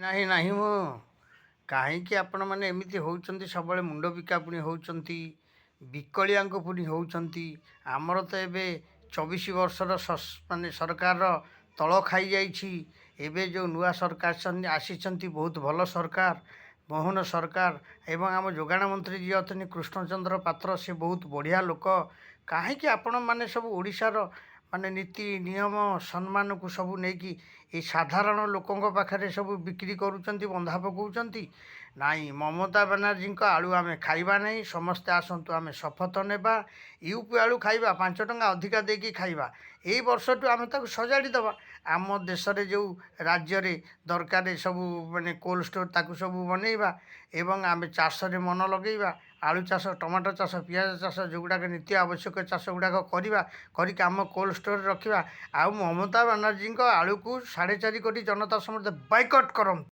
ନାହିଁ ନାହିଁ ମୁଁ କାହିଁକି ଆପଣମାନେ ଏମିତି ହେଉଛନ୍ତି ସବୁବେଳେ ମୁଣ୍ଡ ବିକା ପୁଣି ହେଉଛନ୍ତି ବିକଳିଆଙ୍କ ପୁଣି ହେଉଛନ୍ତି। ଆମର ତ ଏବେ 24 ବର୍ଷର ମାନେ ସରକାରର ତଳ ଖାଇଯାଇଛି। ଏବେ ଯେଉଁ ନୂଆ ସରକାର ଆସିଛନ୍ତି ବହୁତ ଭଲ ସରକାର, ମୋହନ ସରକାର ଏବଂ ଆମ ଯୋଗାଣ ମନ୍ତ୍ରୀ ଯିଏ ଅଛନ୍ତି କୃଷ୍ଣଚନ୍ଦ୍ର ପାତ୍ର, ସେ ବହୁତ ବଢ଼ିଆ ଲୋକ। କାହିଁକି ଆପଣମାନେ ସବୁ ଓଡ଼ିଶାର ମାନେ ନୀତି ନିୟମ ସମ୍ମାନକୁ ସବୁ ନେଇକି ଏଇ ସାଧାରଣ ଲୋକଙ୍କ ପାଖରେ ସବୁ ବିକ୍ରି କରୁଛନ୍ତି, ବନ୍ଧା ପକାଉଛନ୍ତି? ନାଇଁ, ମମତା ବାନାର୍ଜୀଙ୍କ ଆଳୁ ଆମେ ଖାଇବା ନାହିଁ। ସମସ୍ତେ ଆସନ୍ତୁ ଆମେ ଶପଥ ନେବା, ୟୁପି ଆଳୁ ଖାଇବା, 5 ଟଙ୍କା ଅଧିକା ଦେଇକି ଖାଇବା। ଏଇ ବର୍ଷଠୁ ଆମେ ତାକୁ ସଜାଡ଼ି ଦେବା। ଆମ ଦେଶରେ ଯେଉଁ ରାଜ୍ୟରେ ଦରକାର ସବୁ ମାନେ କୋଲ୍ଡ ଷ୍ଟୋର୍, ତାକୁ ସବୁ ବନେଇବା ଏବଂ ଆମେ ଚାଷରେ ମନ ଲଗେଇବା। ଆଳୁ ଚାଷ, ଟମାଟୋ ଚାଷ, ପିଆଜ ଚାଷ, ଯେଉଁଗୁଡ଼ାକ ନିତ୍ୟ ଆବଶ୍ୟକ ଚାଷ ଗୁଡ଼ାକ କରିବା, କରିକି ଆମ କୋଲ୍ଡ ଷ୍ଟୋରରେ ରଖିବା। ଆଉ ମମତା ବାନାର୍ଜୀଙ୍କ ଆଳୁକୁ 4.5 କୋଟି ଜନତା ସମସ୍ତେ ବୟକଟ୍ କରନ୍ତୁ।